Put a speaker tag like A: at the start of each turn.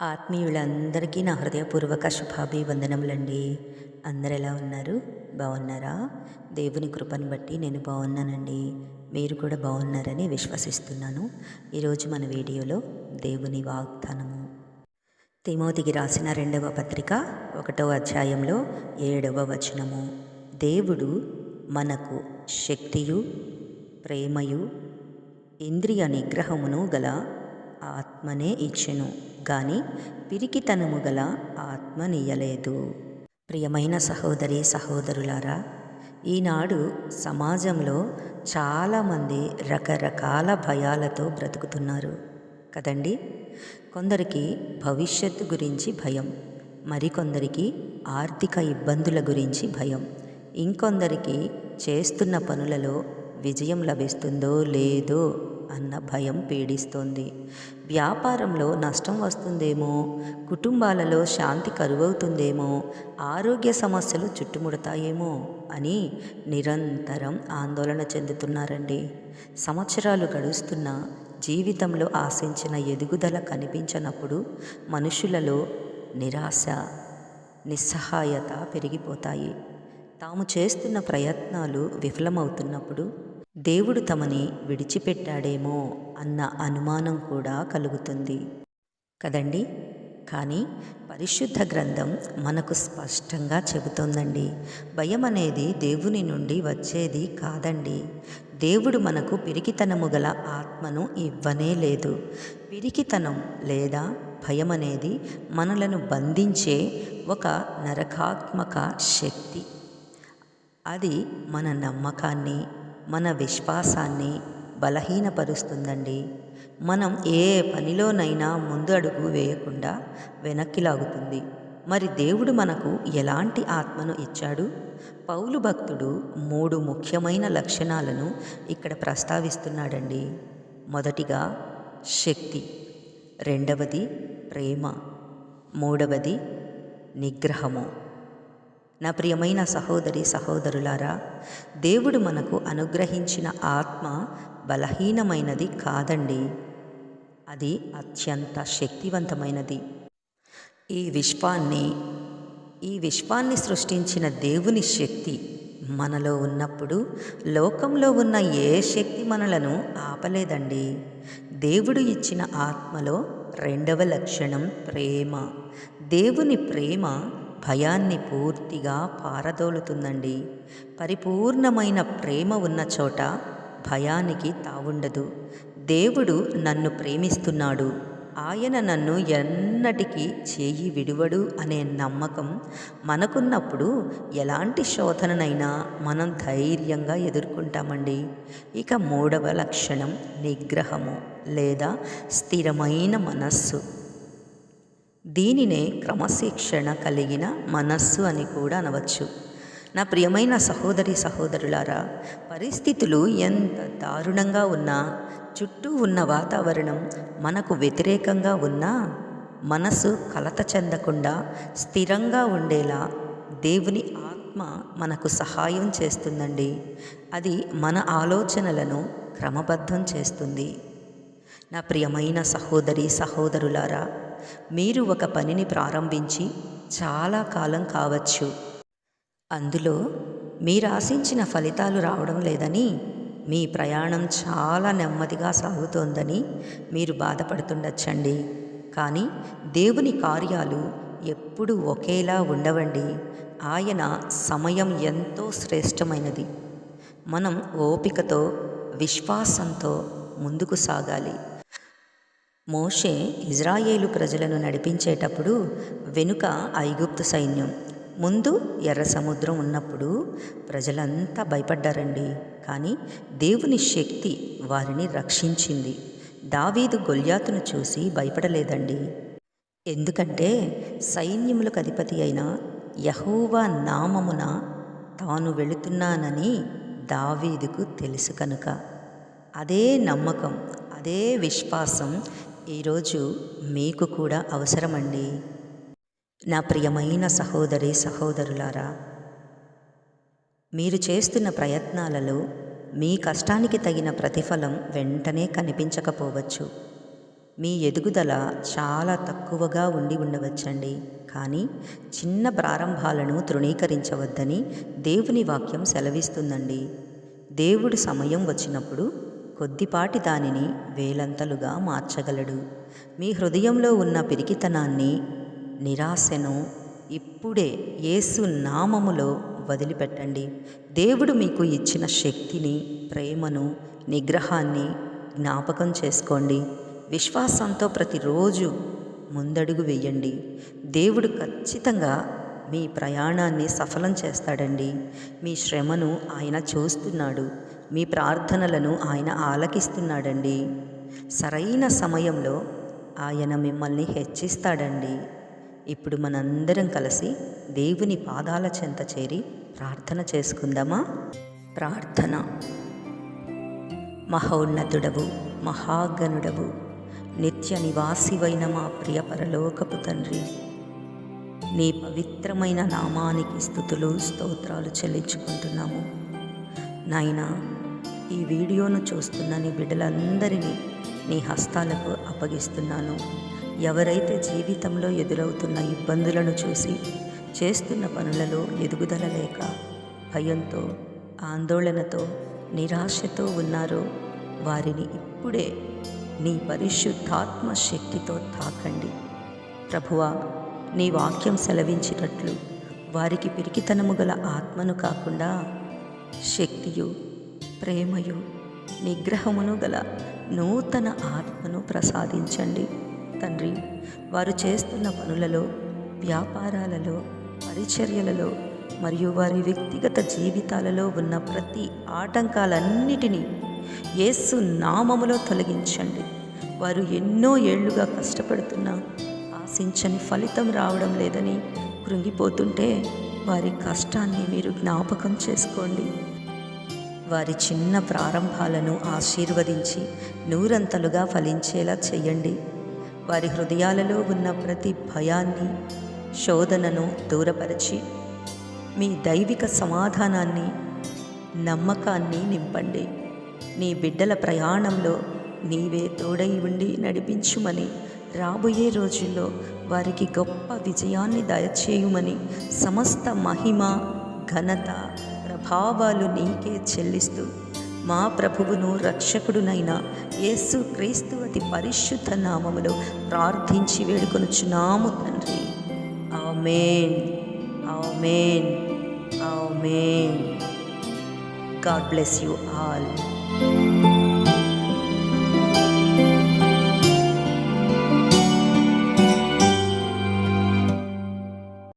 A: ఆత్మీయులందరికీ నా హృదయపూర్వక శుభాభివందనములండి. అందరు ఎలా ఉన్నారు? బాగున్నారా? దేవుని కృపను బట్టి నేను బాగున్నానండి. మీరు కూడా బాగున్నారని విశ్వసిస్తున్నాను. ఈరోజు మన వీడియోలో దేవుని వాగ్దానము తిమోతికి రాసిన 2వ పత్రిక 1వ అధ్యాయంలో 7వ వచనము. దేవుడు మనకు శక్తియు ప్రేమయు ఇంద్రియ నిగ్రహమును గల ఆత్మనే ఇచ్చెను, గాని పిరికితనము గల ఆత్మనియ్యలేదు. ప్రియమైన సహోదరి సహోదరులారా, ఈనాడు సమాజంలో చాలామంది రకరకాల భయాలతో బ్రతుకుతున్నారు కదండి. కొందరికి భవిష్యత్తు గురించి భయం, మరికొందరికి ఆర్థిక ఇబ్బందుల గురించి భయం, ఇంకొందరికి చేస్తున్న పనులలో విజయం లభిస్తుందో లేదో అన్న భయం పీడిస్తోంది. వ్యాపారంలో నష్టం వస్తుందేమో, కుటుంబాలలో శాంతి కరువవుతుందేమో, ఆరోగ్య సమస్యలు చుట్టుముడతాయేమో అని నిరంతరం ఆందోళన చెందుతున్నారండి. సంవత్సరాలు గడుస్తున్నా జీవితంలో ఆశించిన ఎదుగుదల కనిపించనప్పుడు మనుషులలో నిరాశ, నిస్సహాయత పెరిగిపోతాయి. తాము చేస్తున్న ప్రయత్నాలు విఫలమవుతున్నప్పుడు దేవుడు తమని విడిచిపెట్టాడేమో అన్న అనుమానం కూడా కలుగుతుంది కదండి. కానీ పరిశుద్ధ గ్రంథం మనకు స్పష్టంగా చెబుతోందండి, భయం అనేది దేవుని నుండి వచ్చేది కాదండి. దేవుడు మనకు పిరికితనము గల ఆత్మను ఇవ్వనే లేదు. పిరికితనం లేదా భయం అనేది మనలను బంధించే ఒక నరకాత్మక శక్తి. అది మన నమ్మకాన్ని, మన విశ్వాసాన్ని బలహీనపరుస్తుందండి. మనం ఏ పనిలోనైనా ముందు అడుగు వేయకుండా వెనక్కి లాగుతుంది. మరి దేవుడు మనకు ఎలాంటి ఆత్మను ఇచ్చాడు? పౌలు భక్తుడు 3 ముఖ్యమైన లక్షణాలను ఇక్కడ ప్రస్తావిస్తున్నాడండి. మొదటిగా శక్తి, రెండవది ప్రేమ, మూడవది నిగ్రహము. నా ప్రియమైన సహోదరి సహోదరులారా, దేవుడు మనకు అనుగ్రహించిన ఆత్మ బలహీనమైనది కాదండి, అది అత్యంత శక్తివంతమైనది. ఈ విశ్వాన్ని సృష్టించిన దేవుని శక్తి మనలో ఉన్నప్పుడు లోకంలో ఉన్న ఏ శక్తి మనలను ఆపలేదండి. దేవుడు ఇచ్చిన ఆత్మలో 2వ లక్షణం ప్రేమ. దేవుని ప్రేమ భయాన్ని పూర్తిగా పారదోలుతుందండి. పరిపూర్ణమైన ప్రేమ ఉన్న చోట భయానికి తావుండదు. దేవుడు నన్ను ప్రేమిస్తున్నాడు, ఆయన నన్ను ఎన్నటికీ చేయి విడువడు అనే నమ్మకం మనకున్నప్పుడు ఎలాంటి శోధననైనా మనం ధైర్యంగా ఎదుర్కొంటామండి. ఇక 3వ లక్షణం నిగ్రహము లేదా స్థిరమైన మనస్సు. దీనినే క్రమశిక్షణ కలిగిన మనస్సు అని కూడా అనవచ్చు. నా ప్రియమైన సహోదరి సహోదరులారా, పరిస్థితులు ఎంత దారుణంగా ఉన్నా, చుట్టూ ఉన్న వాతావరణం మనకు వ్యతిరేకంగా ఉన్నా, మనసు కలత చెందకుండా స్థిరంగా ఉండేలా దేవుని ఆత్మ మనకు సహాయం చేస్తుందండి. అది మన ఆలోచనలను క్రమబద్ధం చేస్తుంది. నా ప్రియమైన సహోదరి సహోదరులారా, మీరు ఒక పనిని ప్రారంభించి చాలా కాలం కావచ్చు, అందులో మీరు ఆశించిన ఫలితాలు రావడం లేదని, మీ ప్రయాణం చాలా నెమ్మదిగా సాగుతోందని మీరు బాధపడుతుండొచ్చండి. కానీ దేవుని కార్యాలు ఎప్పుడూ ఒకేలా ఉండవండి. ఆయన సమయం ఎంతో శ్రేష్టమైనది. మనం ఓపికతో విశ్వాసంతో ముందుకు సాగాలి. మోషే ఇజ్రాయేలు ప్రజలను నడిపించేటప్పుడు వెనుక ఐగుప్తు సైన్యం, ముందు ఎర్ర సముద్రం ఉన్నప్పుడు ప్రజలంతా భయపడ్డారండి. కానీ దేవుని శక్తి వారిని రక్షించింది. దావీదు గొల్యాతును చూసి భయపడలేదండి. ఎందుకంటే సైన్యములకు అధిపతి అయిన యెహోవా నామమున తాను వెళుతున్నానని దావీదుకు తెలుసు కనుక. అదే నమ్మకం, అదే విశ్వాసం ఈరోజు మీకు కూడా అవసరమండి. నా ప్రియమైన సహోదరి సహోదరులారా, మీరు చేస్తున్న ప్రయత్నాలలో మీ కష్టానికి తగిన ప్రతిఫలం వెంటనే కనిపించకపోవచ్చు. మీ ఎదుగుదల చాలా తక్కువగా ఉండి ఉండవచ్చండి. కానీ చిన్న ప్రారంభాలను తృణీకరించవద్దని దేవుని వాక్యం సెలవిస్తుందండి. దేవుడు సమయం వచ్చినప్పుడు కొద్దిపాటి దానిని వేలంతలుగా మార్చగలడు. మీ హృదయంలో ఉన్న పిరికితనాన్ని, నిరాశను ఇప్పుడే యేసు నామములో వదిలిపెట్టండి. దేవుడు మీకు ఇచ్చిన శక్తిని, ప్రేమను, నిగ్రహాన్ని జ్ఞాపకం చేసుకోండి. విశ్వాసంతో ప్రతిరోజు ముందడుగు వేయండి. దేవుడు ఖచ్చితంగా మీ ప్రయాణాన్ని సఫలం చేస్తాడండి. మీ శ్రమను ఆయన చూస్తున్నాడు. మీ ప్రార్థనలను ఆయన ఆలకిస్తున్నాడండి. సరైన సమయంలో ఆయన మిమ్మల్ని హెచ్చిస్తాడండి. ఇప్పుడు మనందరం కలిసి దేవుని పాదాల చెంత చేరి ప్రార్థన చేసుకుందామా? ప్రార్థన. మహోన్నతుడవు, మహాగణుడవు, నిత్య నివాసివైన మా ప్రియ పరలోకపు తండ్రి, నీ పవిత్రమైన నామానికి స్తుతులు, స్తోత్రాలు చెల్లించుకుంటున్నాము. నాయనా, ఈ వీడియోను చూస్తున్న నీ బిడ్డలందరినీ నీ హస్తాలకు అప్పగిస్తున్నాను. ఎవరైతే జీవితంలో ఎదురవుతున్న ఇబ్బందులను చూసి చేస్తున్న పనులలో ఎదుగుదల లేక భయంతో, ఆందోళనతో, నిరాశతో ఉన్నారో వారిని ఇప్పుడే నీ పరిశుద్ధాత్మ శక్తితో తాకండి. ప్రభువా, నీ వాక్యం సెలవించినట్లు వారికి పిరికితనము గల ఆత్మను కాకుండా శక్తియు, ప్రేమయు, నిగ్రహమును గల నూతన ఆత్మను ప్రసాదించండి. తండ్రి, వారు చేస్తున్న పనులలో, వ్యాపారాలలో, పరిచర్యలలో మరియు వారి వ్యక్తిగత జీవితాలలో ఉన్న ప్రతి ఆటంకాలన్నిటినీ యేసు నామములో తొలగించండి. వారు ఎన్నో ఏళ్లుగా కష్టపడుతున్నా ఆశించని ఫలితం రావడం లేదని కృంగిపోతుంటే వారి కష్టాన్ని మీరు జ్ఞాపకం చేసుకోండి. వారి చిన్న ప్రారంభాలను ఆశీర్వదించి నూరంతలుగా ఫలించేలా చేయండి. వారి హృదయాలలో ఉన్న ప్రతి భయాన్ని, శోధనను దూరపరిచి మీ దైవిక సమాధానాన్ని, నమ్మకాన్ని నింపండి. నీ బిడ్డల ప్రయాణంలో నీవే తోడై ఉండి నడిపించుమని, రాబోయే రోజుల్లో వారికి గొప్ప విజయాన్ని దయచేయుమని, సమస్త మహిమ, ఘనత, ప్రభావాలు నీకే చెల్లిస్తూ మా ప్రభువును రక్షకుడునైన యేసు క్రీస్తు అతి పరిశుద్ధ నామములో ప్రార్థించి వేడుకొనుచున్నాము తండ్రి. ఆమేన్, ఆమేన్, ఆమేన్. God bless you all.